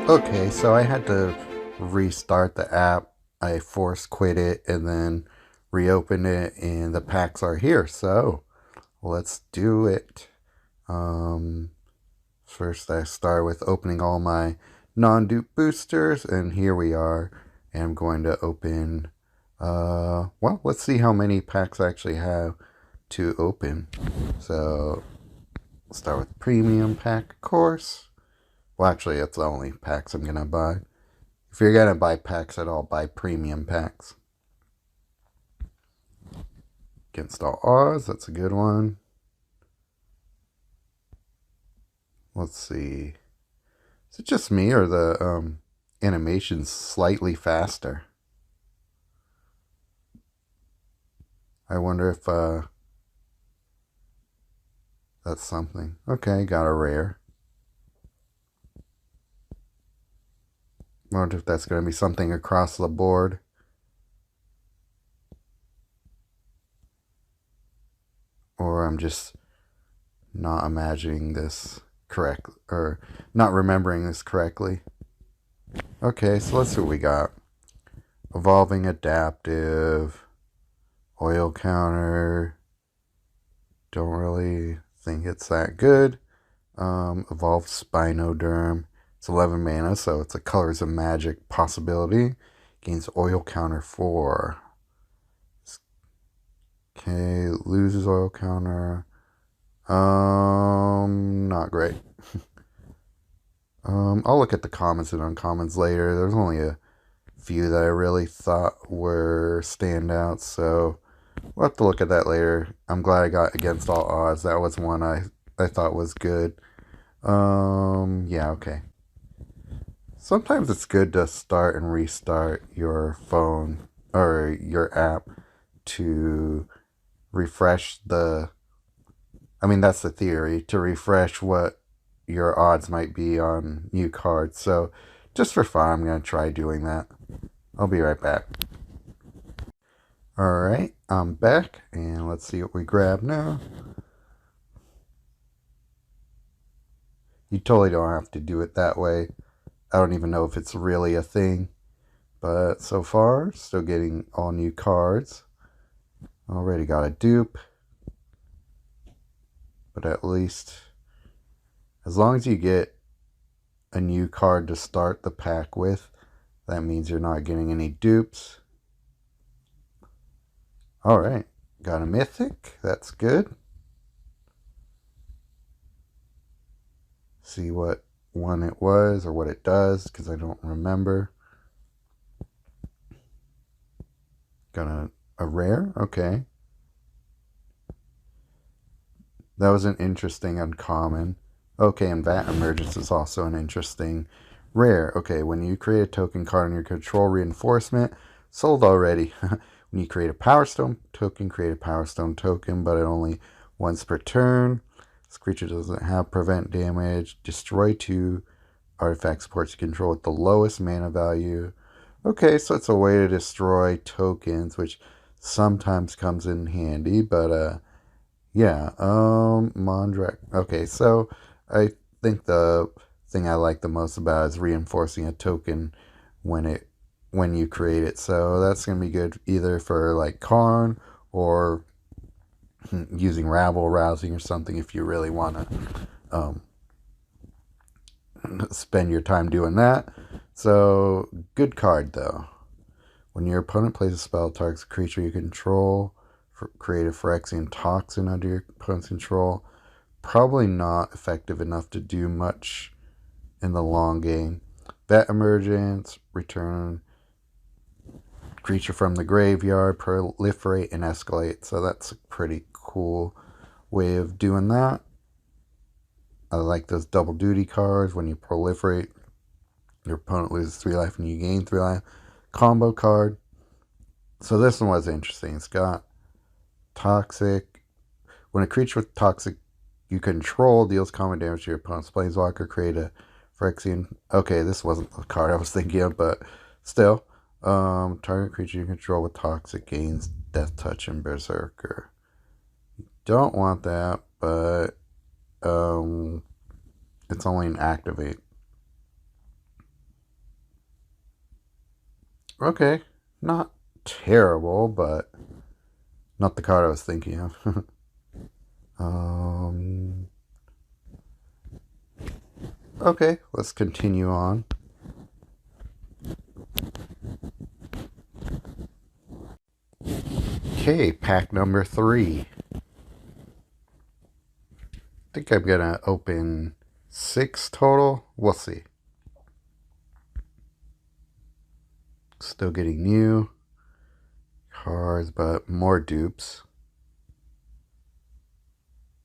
Okay, so I had to restart the app. I force quit it and then reopen it, and the packs are here. So let's do it. Um, First, I start with opening all my non-dupe boosters, and here we are. And I'm going to open. Well, let's see how many packs I actually have to open. So, start with premium pack, of course. Well, actually, it's the only packs I'm gonna buy. If you're gonna buy packs at all, buy premium packs. Against all odds, that's a good one. Let's see. Is it just me or the animation's slightly faster? I wonder if that's something. Okay, got a rare. Wonder if that's going to be something across the board. Or I'm just not imagining this correct, or not remembering this correctly. Okay, so let's see what we got. Evolving Adaptive, Oil Counter. Don't really think it's that good. Evolved Spinoderm. It's 11 mana, so it's a Colors of Magic possibility. Gains Oil Counter 4. Okay, loses Oil Counter. Not great. I'll look at the commons and uncommons later. There's only a few that I really thought were standouts, so we'll have to look at that later. I'm glad I got Against All Odds. That was one I thought was good. Yeah, okay. Sometimes it's good to start and restart your phone or your app to refresh the. I mean, that's the theory, to refresh what your odds might be on new cards. So, just for fun, I'm going to try doing that. I'll be right back. Alright, I'm back, and let's see what we grab now. You totally don't have to do it that way. I don't even know if it's really a thing. But so far, still getting all new cards. Already got a dupe. But at least, as long as you get a new card to start the pack with, that means you're not getting any dupes. Alright, got a mythic. That's good. See what one it was or what it does, because I don't remember. Got a rare? Okay. That was an interesting uncommon. Okay, and Vat Emergence is also an interesting rare. Okay, when you create a token card in your control reinforcement, sold already. When you create a Power Stone token, create a Power Stone token, but only once per turn. This creature doesn't have prevent damage. Destroy 2 artifact supports you control with the lowest mana value. Okay, so it's a way to destroy tokens, which sometimes comes in handy, but yeah, Mondrak. Okay, so I think the thing I like the most about it is reinforcing a token when you create it. So that's gonna be good either for like Karn or using Rabble Rousing or something if you really want to spend your time doing that. So good card though. When your opponent plays a spell, targets a creature you control. Create a Phyrexian Toxin under your opponent's control. Probably not effective enough to do much in the long game. Vet Emergence, return creature from the graveyard, proliferate and escalate. So that's a pretty cool way of doing that. I like those double duty cards. When you proliferate, your opponent loses 3 life and you gain 3 life. Combo card. So this one was interesting. It's got Toxic. When a creature with Toxic you control deals common damage to your opponent's planeswalker, create a Phyrexian. Okay, this wasn't the card I was thinking of, but still. Target creature you control with Toxic gains Death Touch and Berserker. Don't want that, but it's only an activate. Okay, not terrible, but not the card I was thinking of. Okay, let's continue on. Okay, pack number 3. I think I'm gonna open 6 total. We'll see. Still getting new cards, but more dupes.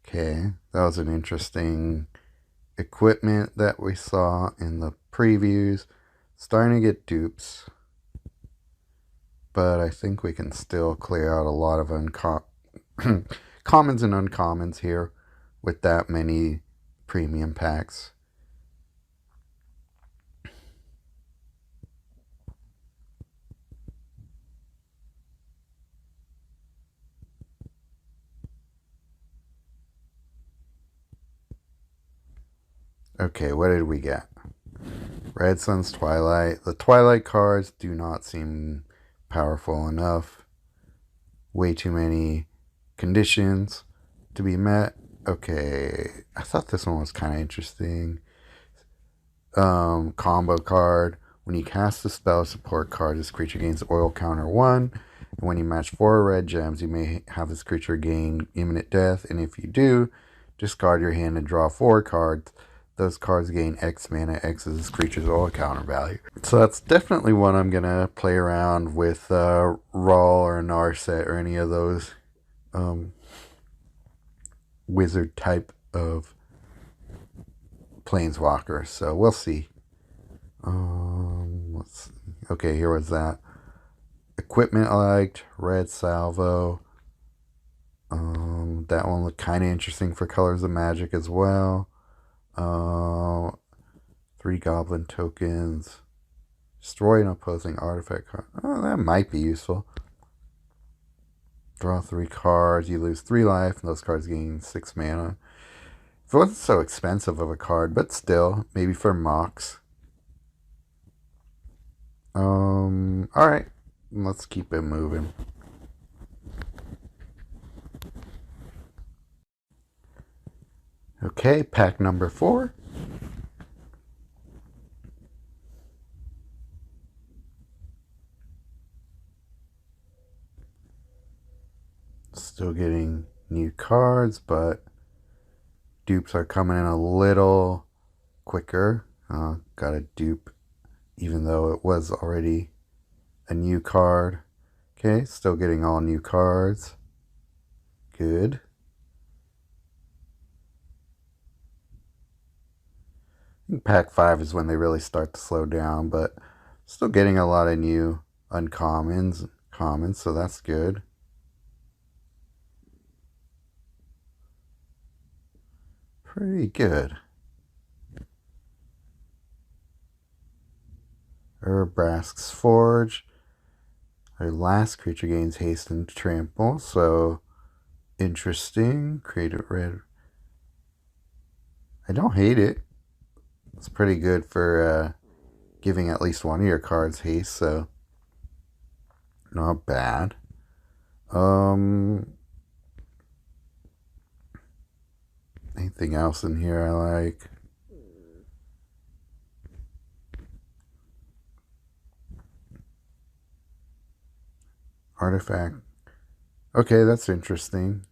Okay, that was an interesting equipment that we saw in the previews. Starting to get dupes, but I think we can still clear out a lot of commons and uncommons here with that many premium packs. Okay, what did we get? Red Sun's Twilight. The Twilight cards do not seem powerful enough. Way too many conditions to be met. Okay, I thought this one was kind of interesting. Combo card. When you cast a spell support card, this creature gains oil counter 1. And when you match 4 red gems, you may have this creature gain imminent death. And if you do, discard your hand and draw 4 cards. Those cards gain X mana. X is this creature's oil counter value. So that's definitely one I'm going to play around with Raw or Narset or any of those wizard type of planeswalkers. So we'll see. Let's see. Okay, here was that. Equipment I liked. Red Salvo. That one looked kind of interesting for Colors of Magic as well. 3 goblin tokens. Destroy an opposing artifact card. Oh, that might be useful. Draw 3 cards. You lose 3 life, and those cards gain 6 mana. It wasn't so expensive of a card, but still, maybe for mocks. Alright. Let's keep it moving. Okay, pack number 4. Still getting new cards, but dupes are coming in a little quicker. Got a dupe, even though it was already a new card. Okay, still getting all new cards. Good. Pack 5 is when they really start to slow down, but still getting a lot of new uncommons, commons, so that's good. Pretty good. Urbrask's Forge. Our last creature gains haste and trample, so interesting. Create it red. I don't hate it. It's pretty good for giving at least one of your cards haste, so not bad. Anything else in here I like? Artifact. Okay, that's interesting.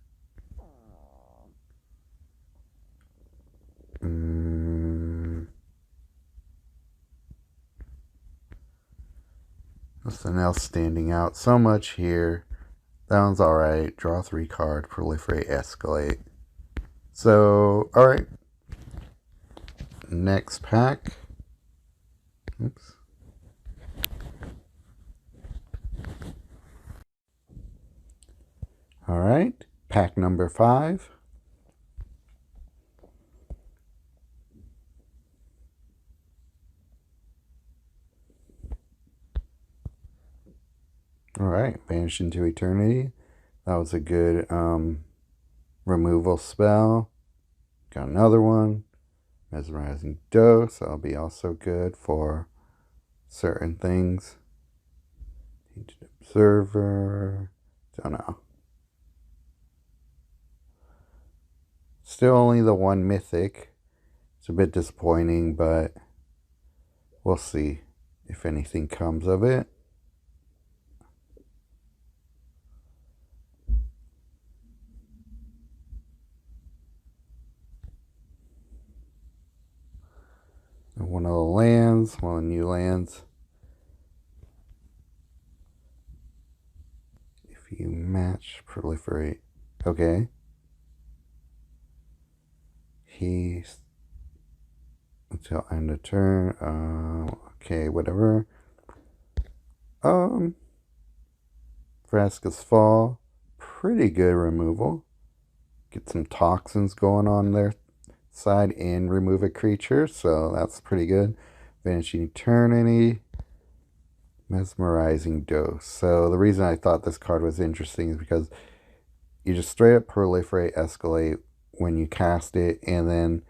Nothing else standing out so much here. That one's alright. Draw 3 card, proliferate, escalate. So, alright. Next pack. Oops. Alright. Pack number 5. Alright. Vanish into Eternity. That was a good removal spell. Got another one. Mesmerizing Dose. That'll be also good for certain things. Tainted Observer. Don't know. Still only the one mythic. It's a bit disappointing, but we'll see if anything comes of it. One of the lands, one of the new lands. If you match, proliferate. Okay. He's until end of turn. Okay, whatever. Vraska's Fall. Pretty good removal. Get some toxins going on their side and remove a creature, so that's pretty good. Vanishing Eternity. Mesmerizing Dose. So the reason I thought this card was interesting is because you just straight up proliferate, escalate when you cast it, and then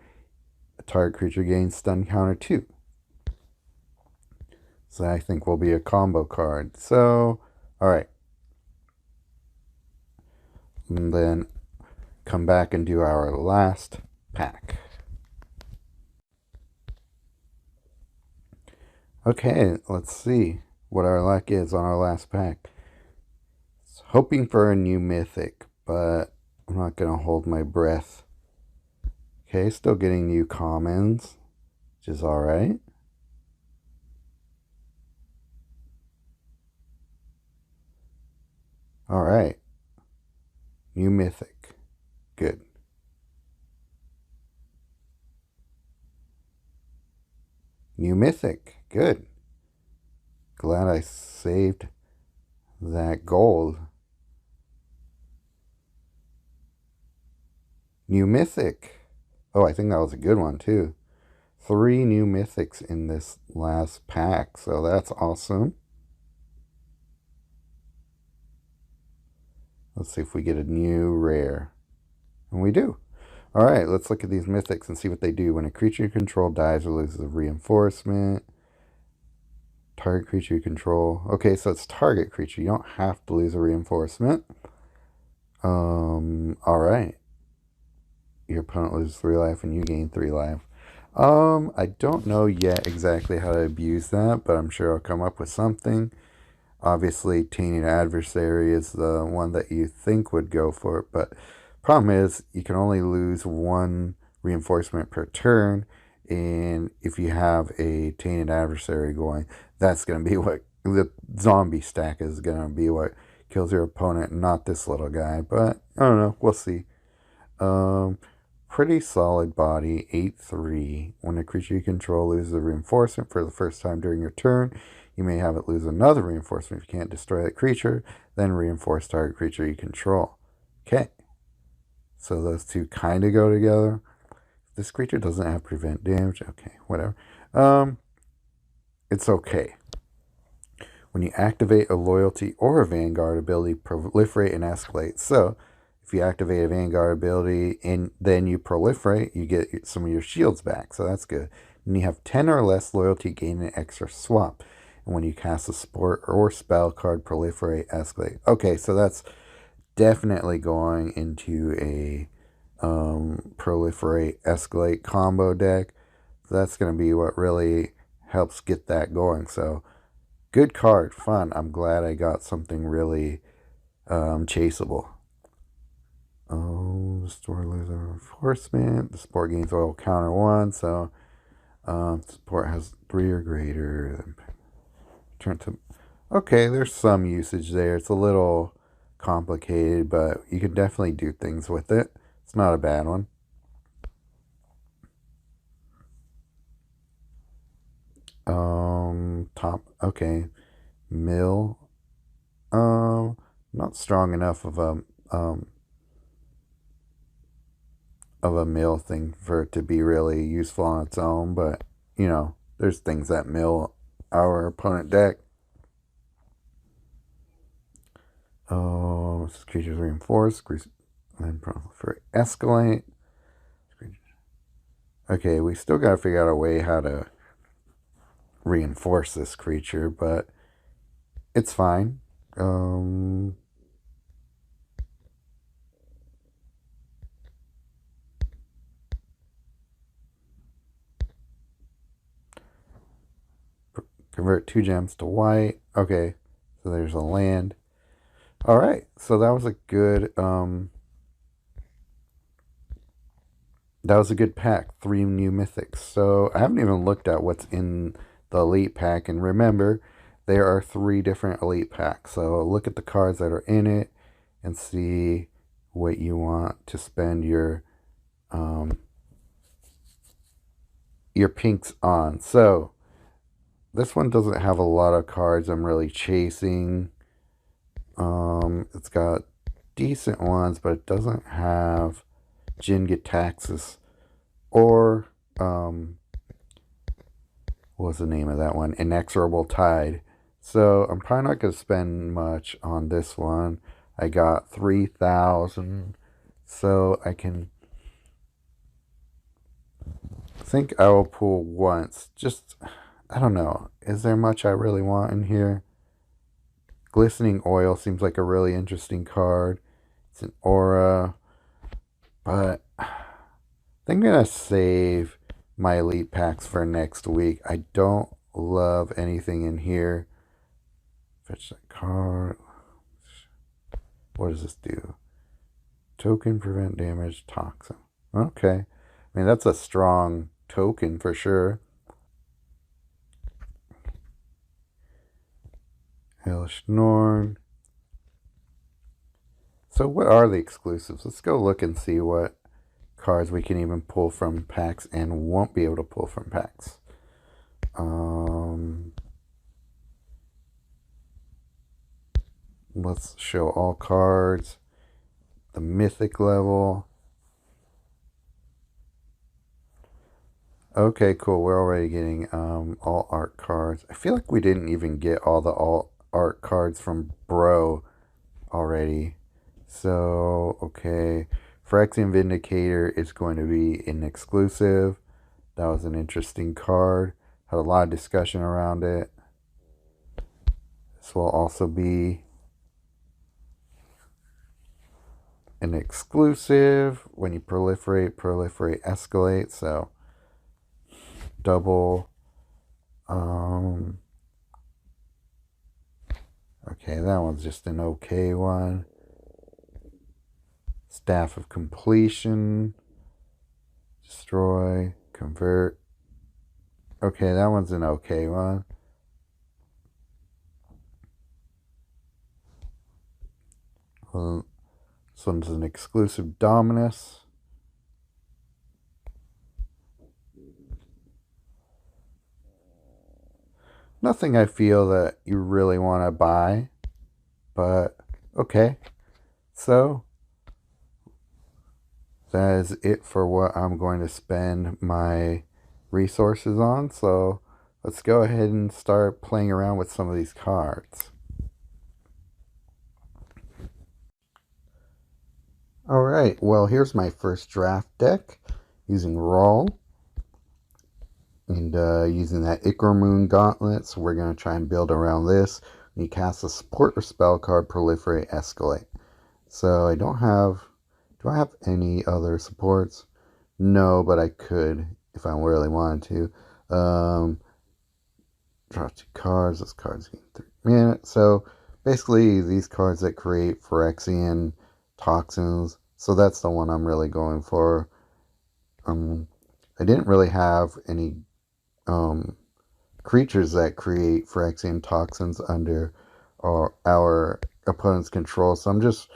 a target creature gains stun counter 2. So I think will be a combo card. So, alright. And then come back and do our last pack. Okay, let's see what our luck is on our last pack. Hoping for a new mythic, but I'm not going to hold my breath. Okay, still getting new commons, which is alright. Alright. New mythic. Good. New mythic. Good. Glad I saved that gold. New mythic. Oh, I think that was a good one too. 3 new mythics in this last pack, so that's awesome. Let's see if we get a new rare. And we do. Alright, let's look at these mythics and see what they do. When a creature you control dies or loses a reinforcement. Target creature you control. Okay, so it's target creature. You don't have to lose a reinforcement. Alright. Your opponent loses 3 life and you gain 3 life. I don't know yet exactly how to abuse that, but I'm sure I'll come up with something. Obviously, Tainted Adversary is the one that you think would go for it, but problem is you can only lose 1 reinforcement per turn, and if you have a Tainted Adversary going, that's going to be what the zombie stack is going to be what kills your opponent, not this little guy, but I don't know, we'll see. Pretty solid body, 8/3. When a creature you control loses a reinforcement for the first time during your turn, you may have it lose another reinforcement if you can't destroy that creature, then reinforce target creature you control. Okay. So those two kind of go together. This creature doesn't have prevent damage. Okay, whatever. It's okay. When you activate a loyalty or a vanguard ability, proliferate and escalate. So if you activate a vanguard ability and then you proliferate, you get some of your shields back. So that's good. And you have 10 or less loyalty, gain an extra swap. And when you cast a sport or spell card, proliferate, escalate. Okay, so that's definitely going into a proliferate, escalate combo deck. So that's going to be what really helps get that going. So good card, fun. I'm glad I got something really chaseable. Oh, the store loses reinforcement. The sport gains oil counter 1. So sport has 3 or greater. Turn to. Okay, there's some usage there. It's a little complicated, but you can definitely do things with it. It's not a bad one. Top. Okay, mill. Not strong enough of a mill thing for it to be really useful on its own, but you know, there's things that mill our opponent deck. Oh, creatures reinforced, then for escalate. Okay, we still gotta figure out a way how to reinforce this creature, but it's fine. Convert 2 gems to white. Okay, so there's a land. All right, so that was a good pack. 3 new mythics. So I haven't even looked at what's in the elite pack, and remember, there are 3 different elite packs. So look at the cards that are in it and see what you want to spend your pinks on. So this one doesn't have a lot of cards I'm really chasing. It's got decent ones, but it doesn't have Jin-Gitaxias or what was the name of that one? Inexorable Tide. So I'm probably not going to spend much on this one. I got 3,000, so I think I will pull once. Just, I don't know. Is there much I really want in here? Glistening Oil seems like a really interesting card. It's an aura. But I think I'm going to save my elite packs for next week. I don't love anything in here. Fetch that card. What does this do? Token, prevent damage, toxin. Okay. I mean, that's a strong token for sure. Hellish Norn. So what are the exclusives? Let's go look and see what cards we can even pull from packs and won't be able to pull from packs. Let's show all cards. The mythic level. Okay, cool. We're already getting all art cards. I feel like we didn't even get all the all art cards from Bro already. So, okay. Phyrexian Vindicator is going to be an exclusive. That was an interesting card. Had a lot of discussion around it. This will also be an exclusive. When you proliferate, escalate. So, double. Okay, that one's just an okay one. Staff of Completion. Destroy. Convert. Okay, that one's an okay one. Well, this one's an exclusive Dominus. Nothing I feel that you really want to buy, but okay. So that is it for what I'm going to spend my resources on. So let's go ahead and start playing around with some of these cards. Alright, well here's my first draft deck using Roll and using that Ichor Gauntlet. So we're going to try and build around this. You cast a support or spell card, Proliferate, Escalate. So I don't have... Do I have any other supports? No, but I could if I really wanted to. Draw 2 cards. Those cards gain 3 minutes. So basically these cards that create Phyrexian toxins. So that's the one I'm really going for. I didn't really have any creatures that create Phyrexian toxins under our opponent's control. So I'm just...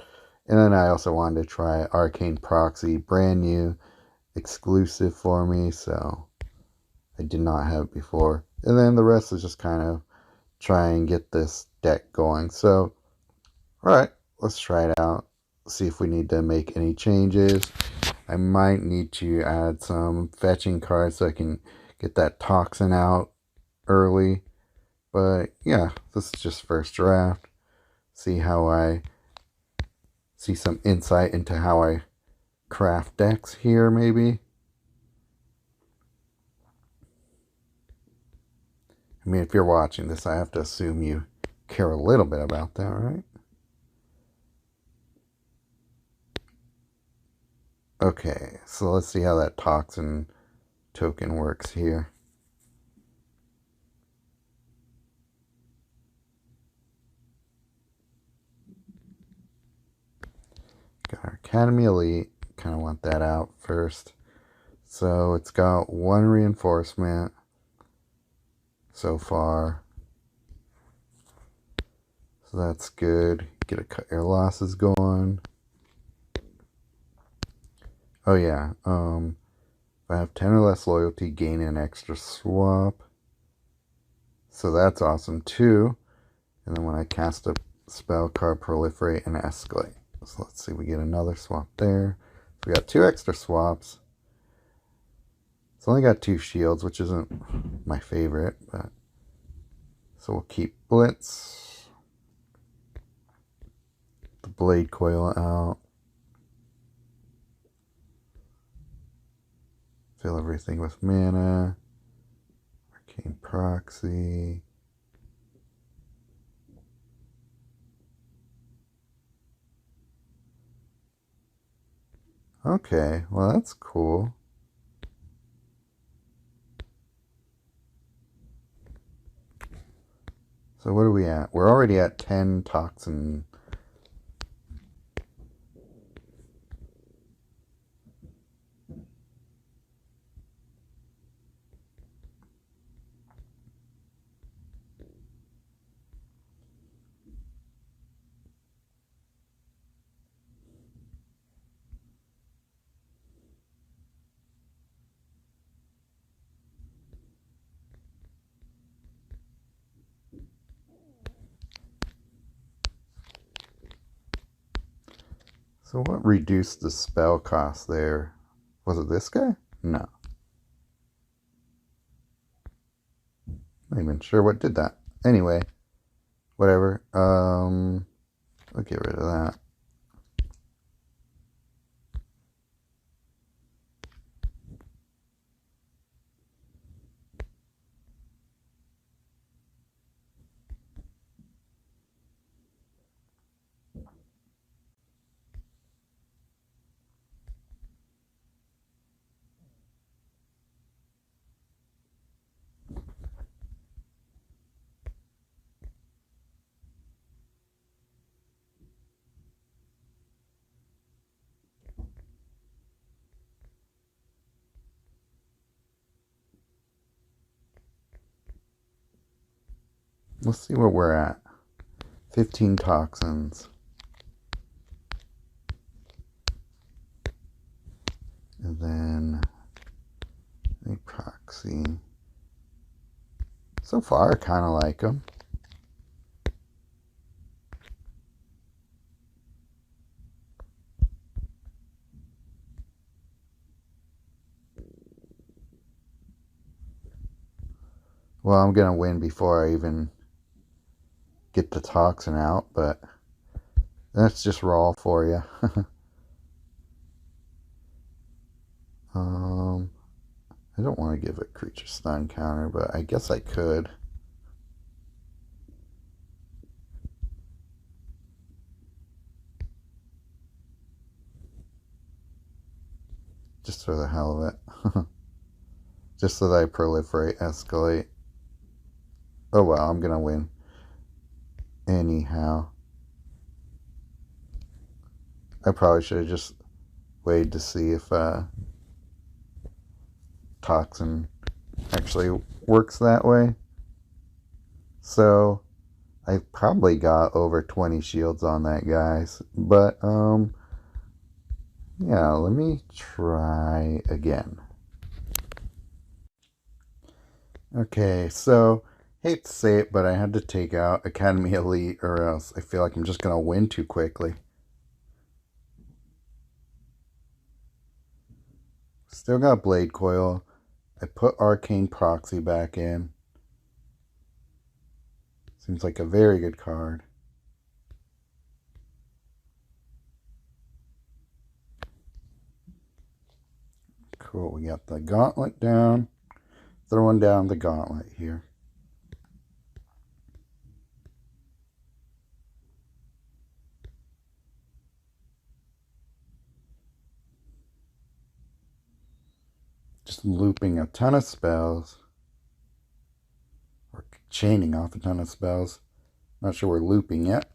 And then I also wanted to try Arcane Proxy, brand new, exclusive for me, so I did not have it before. And then the rest is just kind of try and get this deck going. So, alright, let's try it out. See if we need to make any changes. I might need to add some fetching cards so I can get that toxin out early. But yeah, this is just first draft. See some insight into how I craft decks here, maybe. I mean, if you're watching this, I have to assume you care a little bit about that, right? Okay, so let's see how that toxin token works here. Got our Academy Elite. Kind of want that out first. So it's got 1 reinforcement so far. So that's good. Get to cut your losses going. Oh yeah, if I have 10 or less loyalty, gain an extra swap. So that's awesome too. And then when I cast a spell card, proliferate and escalate. So let's see, we get another swap there. So we got 2 extra swaps. It's only got 2 shields, which isn't my favorite, but so we'll keep Blitz. The Blade Coil out. Fill everything with mana. Arcane Proxy. Okay, well that's cool. So what are we at? We're already at 10 toxin. So what reduced the spell cost there? Was it this guy? No. Not even sure what did that. Anyway, whatever. I'll get rid of that. Let's see where we're at. 15 toxins. And then a proxy. So far, I kind of like them. Well, I'm going to win before I even get the toxin out, but that's just raw for you. I don't want to give a creature stun counter, but I guess I could. Just for the hell of it. Just so that I proliferate, escalate. Oh well, I'm gonna win. Anyhow. I probably should have just waited to see if Toxin actually works that way. So I probably got over 20 shields on that, guys. But yeah, let me try again. Okay, so hate to say it, but I had to take out Academy Elite or else I feel like I'm just gonna win too quickly. Still got Blade Coil. I put Arcane Proxy back in. Seems like a very good card. Cool, we got the Gauntlet down. Throwing down the Gauntlet here. just looping a ton of spells. Or chaining off a ton of spells. Not sure we're looping yet.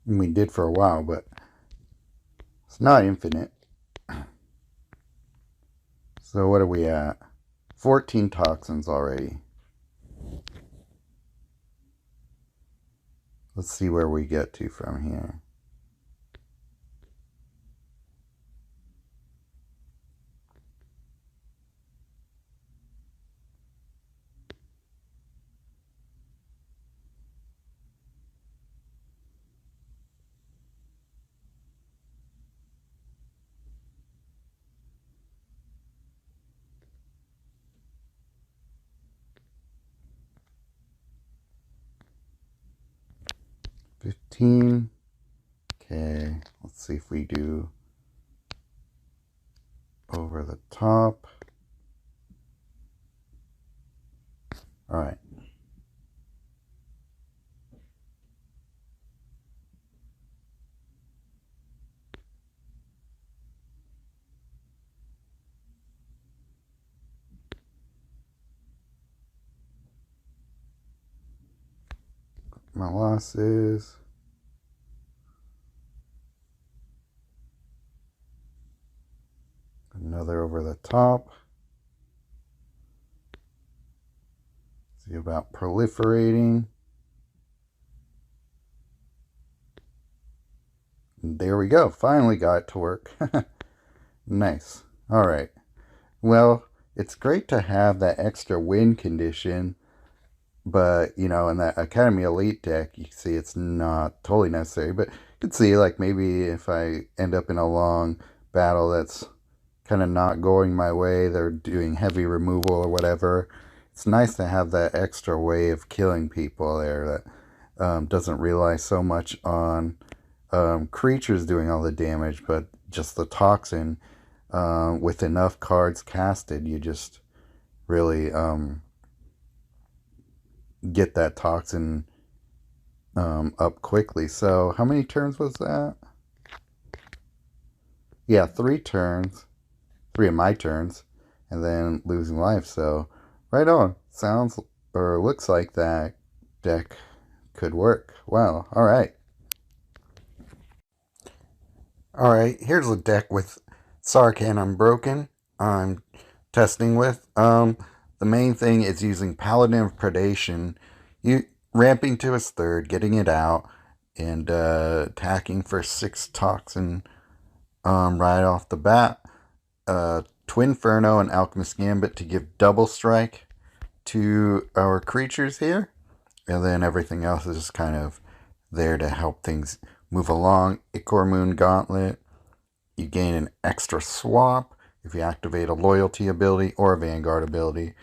And we did for a while, but it's not infinite. So what are we at? 14 toxins already. Let's see where we get to from here. $15. Okay, let's see if we do over the top. All right. My losses. Another over the top. See about proliferating. And there we go. Finally got it to work. Nice. All right. Well, it's great to have that extra win condition, but in that Academy Elite deck, you can see it's not totally necessary. But you can see, like, maybe if I end up in a long battle that's kind of not going my way, they're doing heavy removal or whatever. It's nice to have that extra way of killing people there that doesn't rely so much on creatures doing all the damage, but just the toxin. With enough cards casted, you just really get that toxin up quickly. So how many turns was that? Yeah, 3 turns. 3 of my turns. And then losing life. So right on. Sounds or looks like that deck could work. Wow. All right. All right. Here's a deck with Sarkhan Unbroken I'm testing with. The main thing is using Paladin of Predation. You ramping to his third, getting it out, and attacking for 6 toxin right off the bat. Twinferno and Alchemist Gambit to give double strike to our creatures here. And then everything else is just kind of there to help things move along. Ichor Moon Gauntlet. You gain an extra swap if you activate a loyalty ability or a Vanguard ability.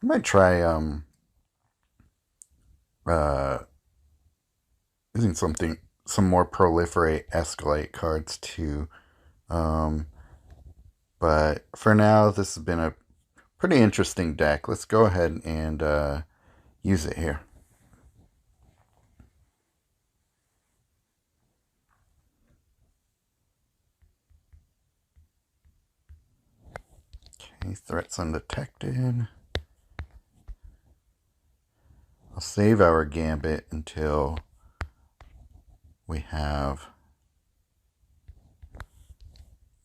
I might try using some more Proliferate Escalate cards too. But for now, this has been a pretty interesting deck. Let's go ahead and use it here. Okay, threats undetected. I'll save our Gambit until we have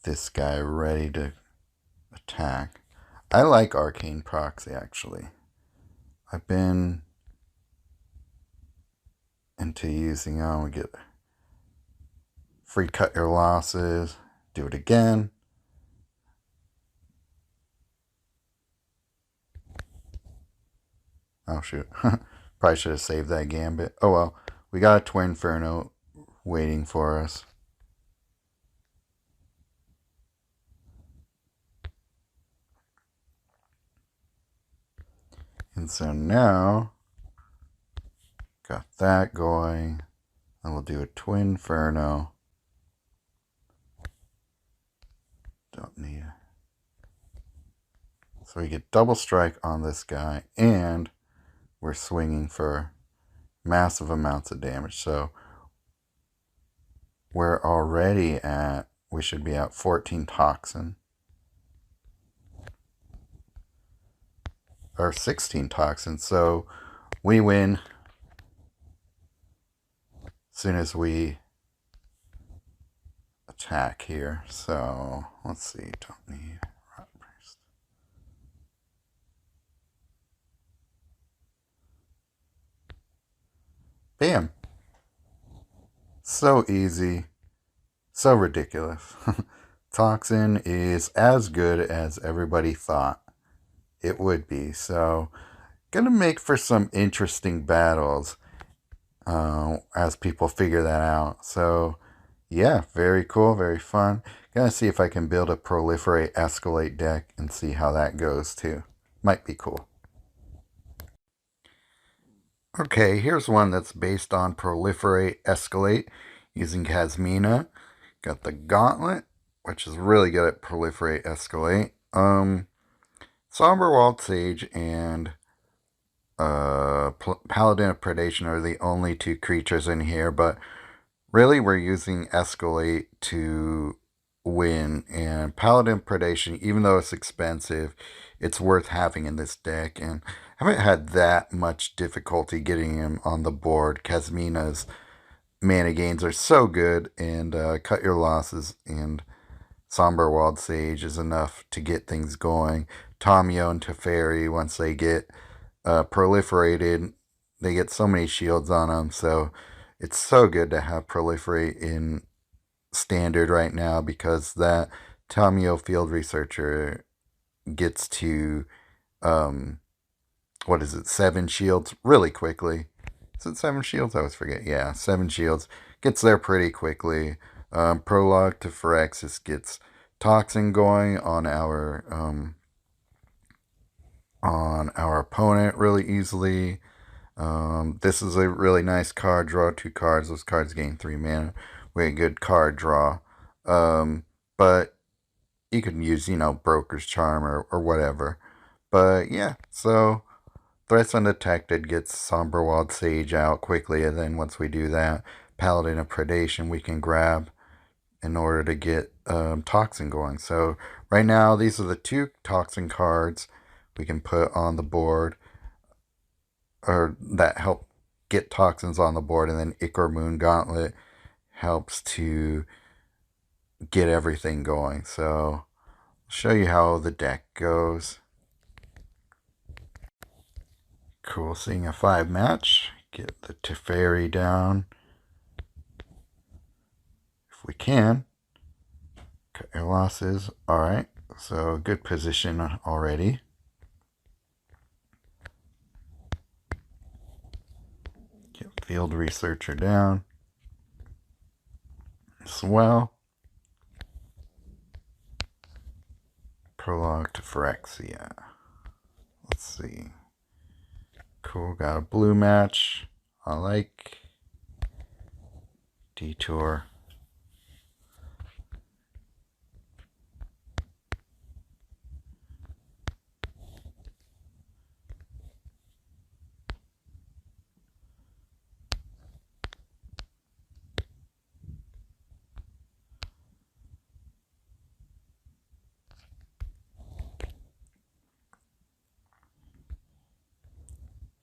this guy ready to attack. I like Arcane Proxy, actually. I've been into using, we get free cut your losses, do it again. Oh, shoot. Probably should have saved that Gambit. Oh, well. We got a Twinferno waiting for us. And so now, got that going. And we'll do a Twinferno. Don't need. So we get double strike on this guy, and we're swinging for massive amounts of damage. So we're already at, we should be at 14 toxin. Or 16 toxin. So we win as soon as we attack here. So let's see. Don't need Rot Priest. Bam. So easy. So ridiculous. Toxin is as good as everybody thought it would be. So gonna make for some interesting battles as people figure that out. So yeah, very cool, very fun. Gonna see if I can build a Proliferate Escalate deck and see how that goes too. Might be cool. Okay, here's one that's based on Proliferate Escalate using Kasmina. Got the Gauntlet, which is really good at Proliferate Escalate. Somberwald Sage and Paladin of Predation are the only two creatures in here, but really we're using Escalate to win. And Paladin of Predation, even though it's expensive, it's worth having in this deck. And I haven't had that much difficulty getting him on the board. Kasmina's mana gains are so good, and Cut Your Losses and Somberwald Sage is enough to get things going. Tamiyo and Teferi, once they get proliferated, they get so many shields on them, so it's so good to have Proliferate in standard right now, because that Tamiyo Field Researcher gets to, what is it, 7 shields really quickly. Is it 7 shields? I always forget. Yeah, 7 shields. Gets there pretty quickly. Prologue to Phyrexis gets Toxin going on our opponent really easily. This is a really nice card draw. 2 cards. Those cards gain 3 mana. Very good card draw. But you can use, Broker's Charm or whatever. But yeah, so Threats Undetected gets Somberwald Sage out quickly, and then once we do that, Paladin of Predation we can grab in order to get Toxin going. So right now, these are the 2 Toxin cards we can put on the board, or that help get Toxins on the board, and then Ichor Moon Gauntlet helps to get everything going. So I'll show you how the deck goes. Cool, seeing a 5 match. Get the Teferi down if we can. Cut Your Losses. Alright, so good position already. Get Field Researcher down as well. Prologue to Phyrexia. Let's see. Cool, got a blue match. I like. Detour.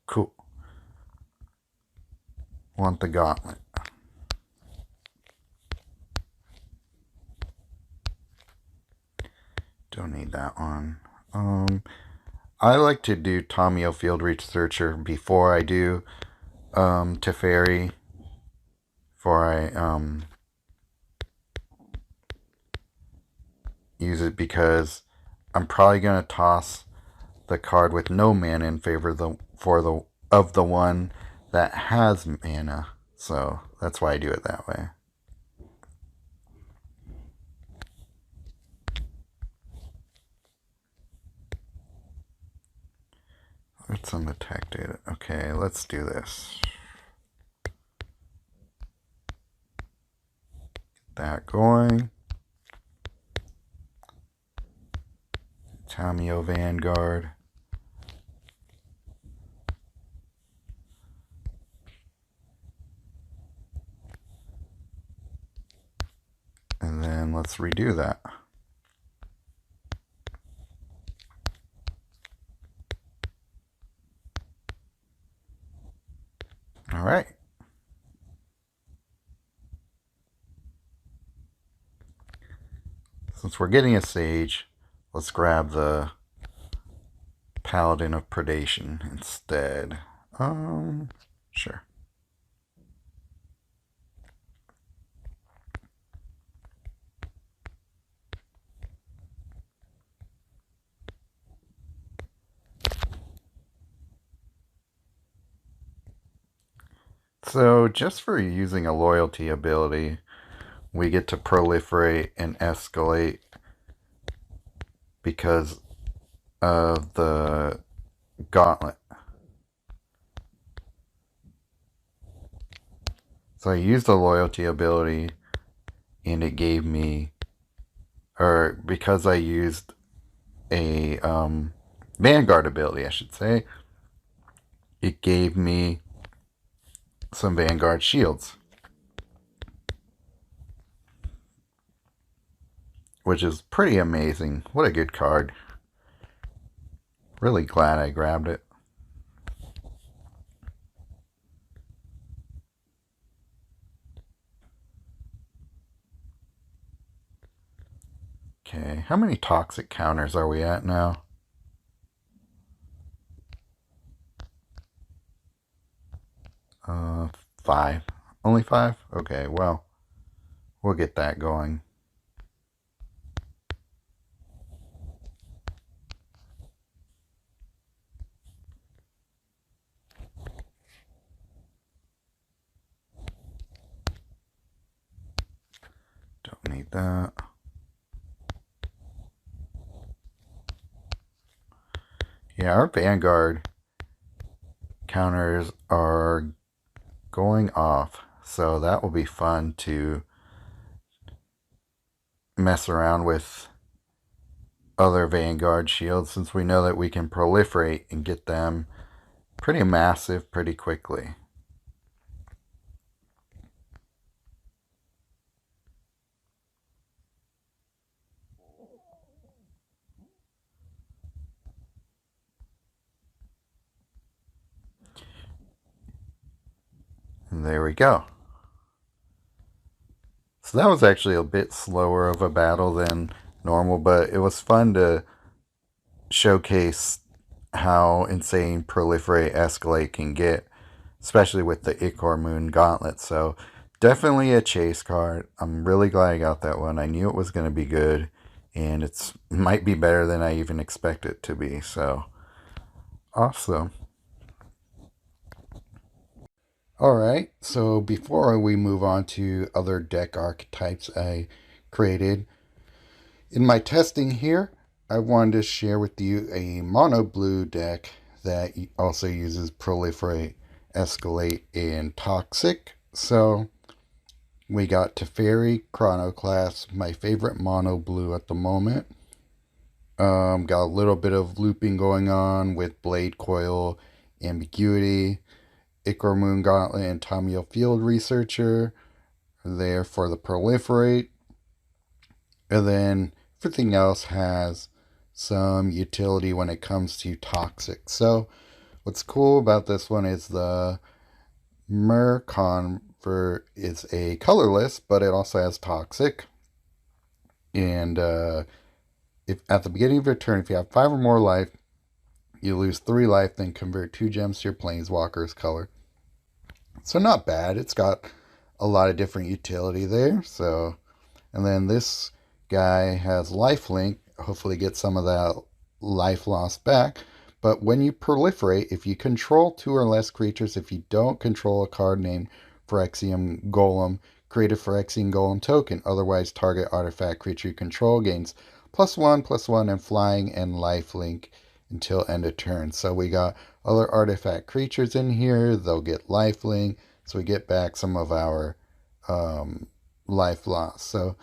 Cool. Want the Gauntlet. Don't need that one. I like to do Tamiyo Field Researcher before I do Teferi. Before I use it, because I'm probably gonna toss the card with no mana in favor of the one that has mana. So that's why I do it that way. It's undetected. Okay, let's do this. Get that going. Tamio Vanguard. And then let's redo that. All right. Since we're getting a Sage, let's grab the Paladin of Predation instead. Sure. So just for using a loyalty ability, we get to proliferate and escalate because of the gauntlet. So I used a loyalty ability and it gave me, or because I used a Vanguard ability, I should say, it gave me some Vanguard shields, which is pretty amazing. What a good card. Really glad I grabbed it. Okay, how many toxic counters are we at now? Uh, 5. Only 5? Okay, well, we'll get that going. Don't need that. Yeah, our Vanguard counters are going off, so that will be fun to mess around with other Vanguard shields, since we know that we can proliferate and get them pretty massive pretty quickly. And there we go. So that was actually a bit slower of a battle than normal, but it was fun to showcase how insane Proliferate Escalate can get, especially with the Ichor Moon Gauntlet. So definitely a chase card. I'm really glad I got that one. I knew it was going to be good, and it might be better than I even expected it to be. So awesome. Alright, so before we move on to other deck archetypes I created, in my testing here, I wanted to share with you a mono blue deck that also uses Proliferate, Escalate, and Toxic. So we got Teferi, Chronoclast, my favorite mono blue at the moment. Got a little bit of looping going on with Blade Coil, Ambiguity, Ichor Moon Gauntlet, and Tamio Field Researcher there for the Proliferate. And then everything else has some utility when it comes to Toxic. So what's cool about this one is the Brokhan is a colorless, but it also has Toxic. And if at the beginning of your turn, if you have 5 or more life, you lose 3 life, then convert 2 gems to your Planeswalker's color. So not bad. It's got a lot of different utility there. So, and then this guy has lifelink. Hopefully get some of that life loss back. But when you proliferate, if you control 2 or less creatures, if you don't control a card named Phyrexian Golem, create a Phyrexian Golem token. Otherwise, target artifact creature you control gains +1/+1 and flying and lifelink until end of turn. So we got other artifact creatures in here. They'll get lifelink, so we get back some of our life loss. So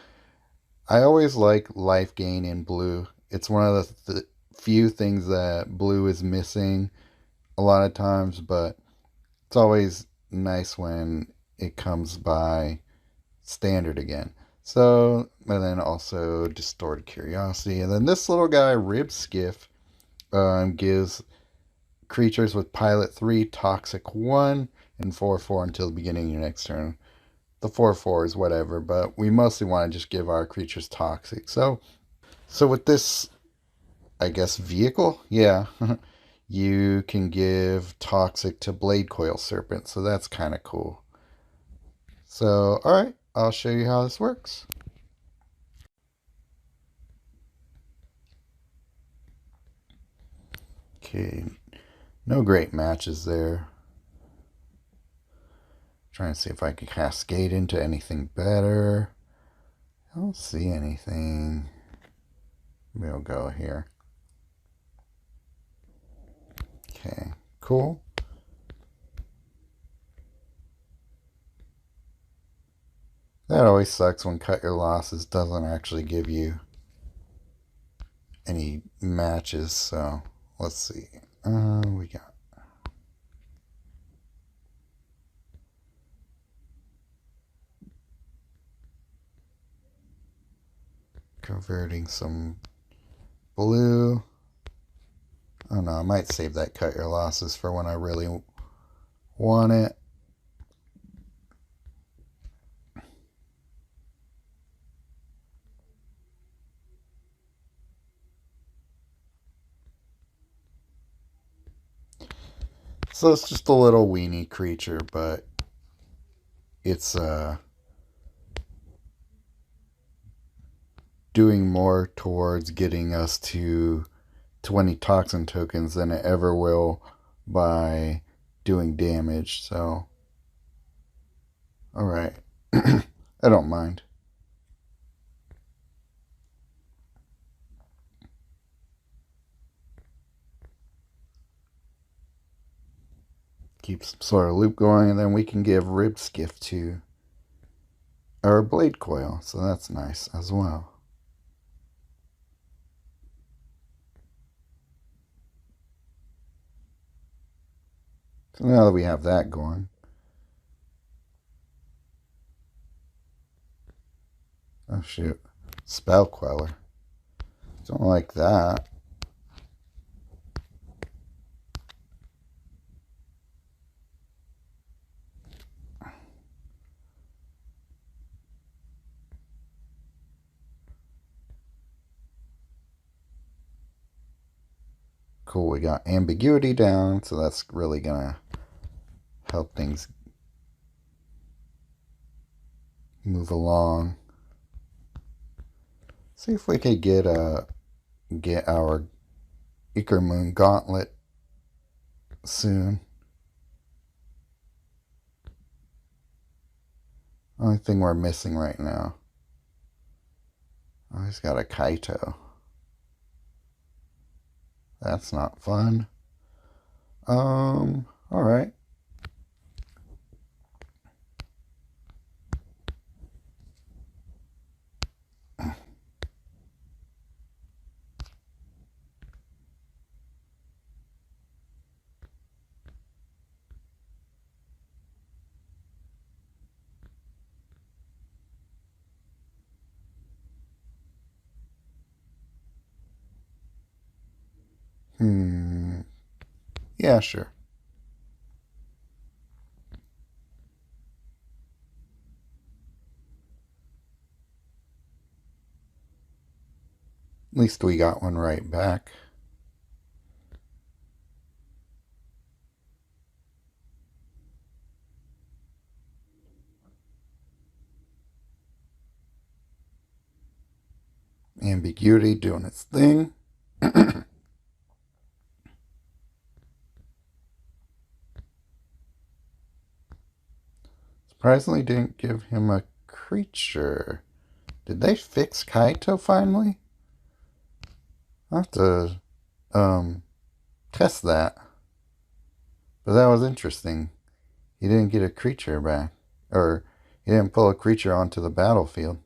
I always like life gain in blue. It's one of few things that blue is missing a lot of times, but it's always nice when it comes by standard again. So, and then also Distorted Curiosity. And then this little guy, Rib Skiff, gives creatures with Pilot 3, Toxic 1, and 4/4 until the beginning of your next turn. The 4/4 is whatever, but we mostly want to just give our creatures Toxic. So with this, I guess, vehicle, yeah, you can give Toxic to Blade Coil Serpent, so that's kind of cool. So, alright, I'll show you how this works. Okay, no great matches there. Trying to see if I can cascade into anything better. I don't see anything. Maybe I'll go here. Okay, cool. That always sucks when Cut Your Losses doesn't actually give you any matches. So let's see. We got converting some blue. Oh no, I might save that Cut Your Losses for when I really want it. So it's just a little weenie creature, but it's doing more towards getting us to 20 toxin tokens than it ever will by doing damage. So, alright. I don't mind. Keep some sort of loop going, and then we can give Rib Skiff to our Blade Coil, so that's nice as well. So now that we have that going, oh shoot, Spell Queller. Don't like that. Cool, we got ambiguity down, so that's really gonna help things move along. See if we could get our Icar Moon Gauntlet soon. Only thing we're missing right now. Oh, he's got a Kaito. That's not fun. Alright. Yeah, sure. At least we got one right back. Ambiguity doing its thing. Surprisingly didn't give him a creature. Did they fix Kaito finally? I'll have to test that. But that was interesting. He didn't get a creature back. Or he didn't pull a creature onto the battlefield.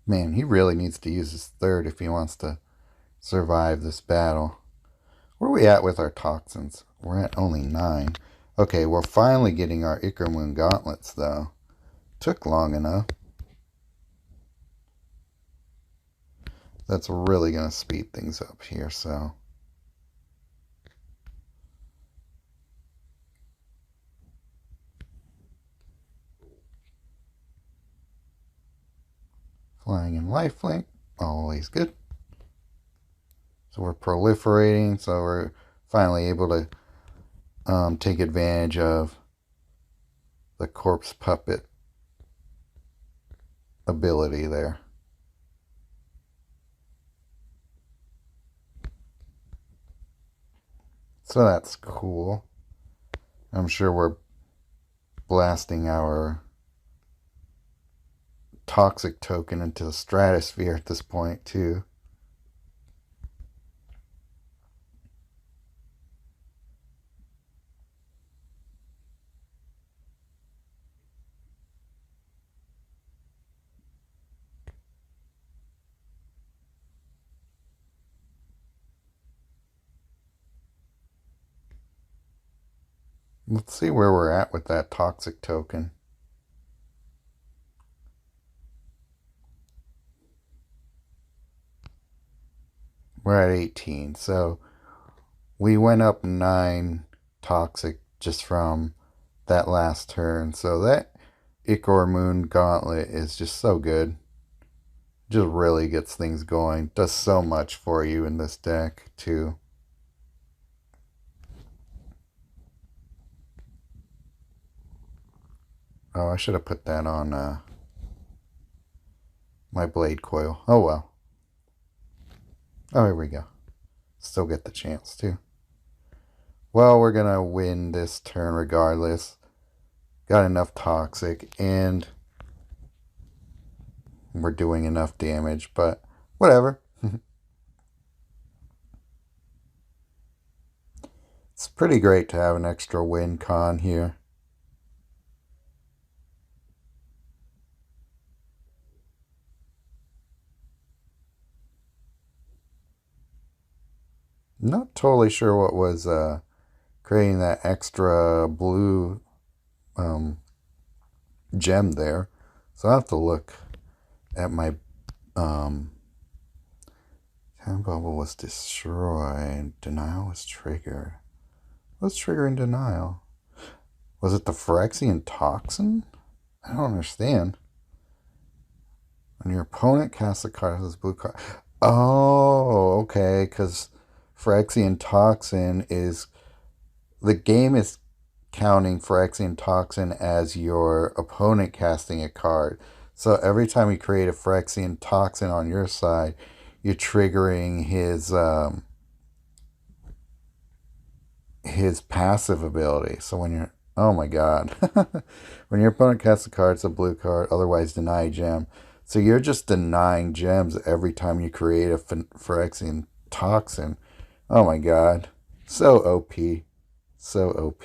Man, he really needs to use his third if he wants to survive this battle. Where are we at with our toxins? We're at only 9. Okay, we're finally getting our Ichor gauntlets, though. Took long enough. That's really going to speed things up here, so... Flying and lifelink, always good. So we're proliferating, so we're finally able to take advantage of the corpse puppet ability there. So that's cool. I'm sure we're blasting our toxic token into the stratosphere at this point, too. Let's see where we're at with that toxic token. We're at 18, so we went up 9 toxic just from that last turn. So that Ichor Gauntlet is just so good. Just really gets things going. Does so much for you in this deck, too. Oh, I should have put that on my blade coil. Oh, well. Oh, here we go. Still get the chance, too. Well, we're going to win this turn regardless. Got enough toxic, and we're doing enough damage, but whatever. It's pretty great to have an extra win con here. Not totally sure what was creating that extra blue gem there. So I'll have to look at my time bubble was destroyed. Denial was triggered. What's triggering denial? Was it the Phyrexian toxin? I don't understand. When your opponent casts a card with this blue card. Oh, okay, because Phyrexian toxin is... The game is counting Phyrexian toxin as your opponent casting a card. So every time you create a Phyrexian toxin on your side, you're triggering his passive ability. So when you're... Oh my god. When your opponent casts a card, it's a blue card, otherwise deny gem. So you're just denying gems every time you create a Phyrexian toxin. Oh my god. So OP. So OP.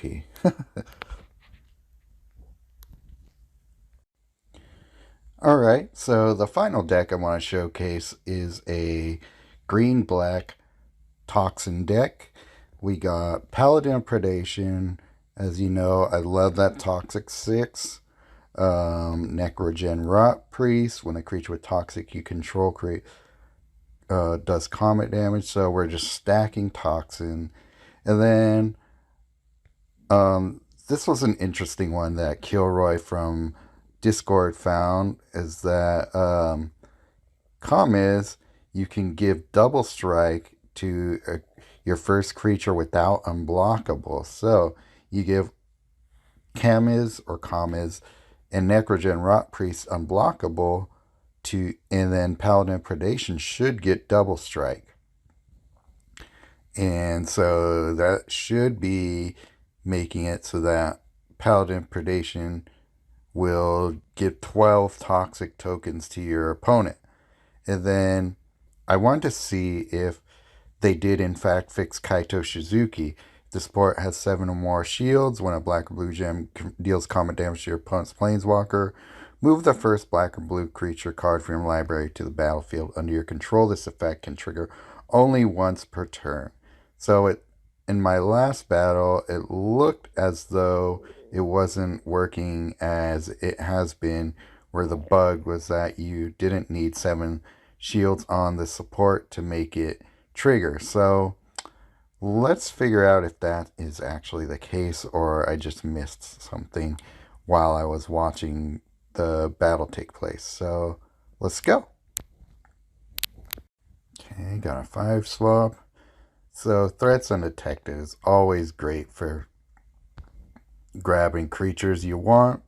Alright, so the final deck I want to showcase is a green-black toxin deck. We got Paladin of Predation. As you know, I love that Toxic 6. Necrogen Rot Priest. When a creature with Toxic you control does combat damage. So we're just stacking Toxin. And then this was an interesting one that Kilroy from Discord found, is that is you can give double strike to your first creature without unblockable. So you give Kamiz or Kamiz and Necrogen Rot Priest unblockable and then Paladin Predation should get double strike. And so that should be making it so that Paladin Predation will give 12 toxic tokens to your opponent. And then I want to see if they did in fact fix Kaito Shizuki. The sport has 7 or more shields. When a black or blue gem deals combat damage to your opponent's planeswalker, Move the first black or blue creature card from your library to the battlefield under your control. This effect can trigger only once per turn. So in my last battle, it looked as though it wasn't working as it has been, where the bug was that you didn't need 7 shields on the support to make it trigger. So let's figure out if that is actually the case or I just missed something while I was watching the battle take place. So let's go. Okay, got a 5 swap. So threats undetected is always great for grabbing creatures you want,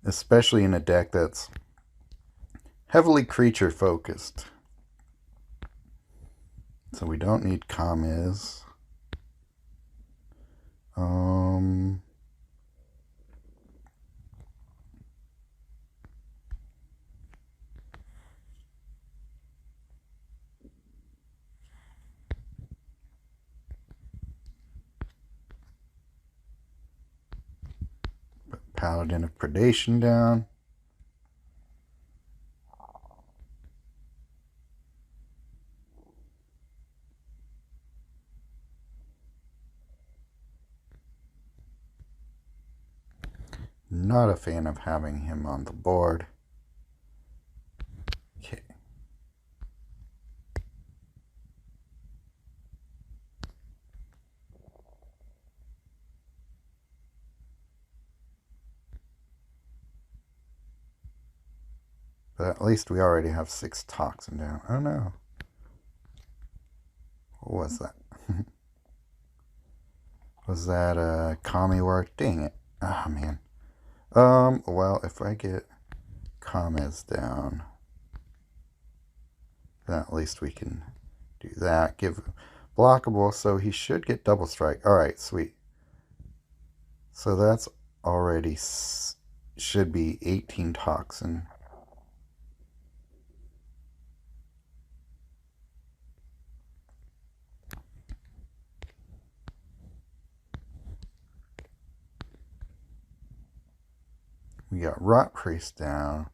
especially in a deck that's heavily creature focused. So we don't need commas. Put Paladin of Predation down. Not a fan of having him on the board. Okay. But at least we already have 6 toxin down. Oh no. What was that? Was that a commie word? Dang it. Ah, oh, man. Well, if I get commas down, then at least we can do that. Give blockable, so he should get double strike. Alright, sweet. So that's already should be 18 toxin. We got Rot Priest down.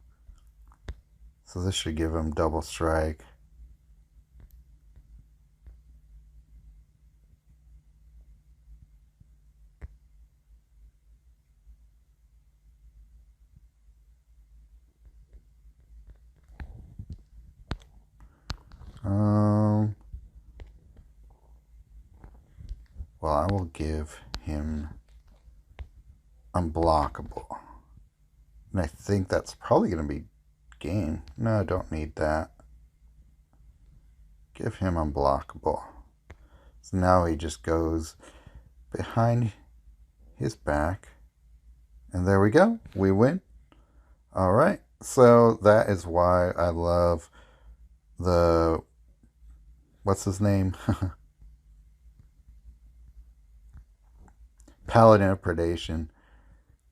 So this should give him double strike. Well, I will give him unblockable. And I think that's probably going to be game. No, I don't need that. Give him unblockable. So now he just goes behind his back. And there we go. We win. Alright. So that is why I love the... What's his name? Paladin of Predation.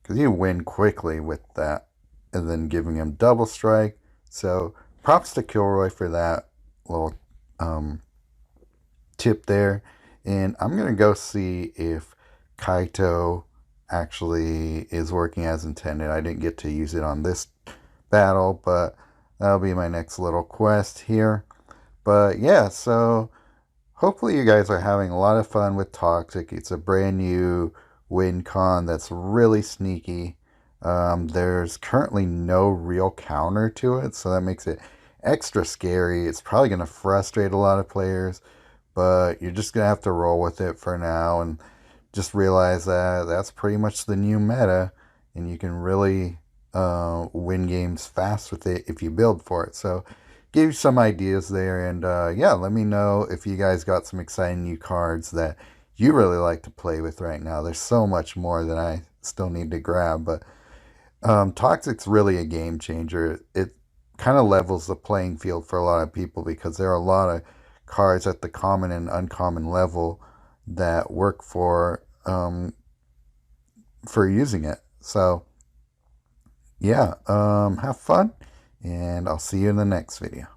Because you win quickly with that. And then giving him double strike. So props to Kilroy for that little tip there. And I'm going to go see if Kaito actually is working as intended. I didn't get to use it on this battle, but that'll be my next little quest here. But yeah, so hopefully you guys are having a lot of fun with Toxic. It's a brand new win con that's really sneaky. There's currently no real counter to it, so that makes it extra scary. It's probably going to frustrate a lot of players, but you're just going to have to roll with it for now and just realize that that's pretty much the new meta, and you can really win games fast with it if you build for it. So give you some ideas there, and yeah, let me know if you guys got some exciting new cards that you really like to play with right now. There's so much more that I still need to grab, but Toxic's really a game changer. It kind of levels the playing field for a lot of people because there are a lot of cards at the common and uncommon level that work for using it. So yeah, have fun, and I'll see you in the next video.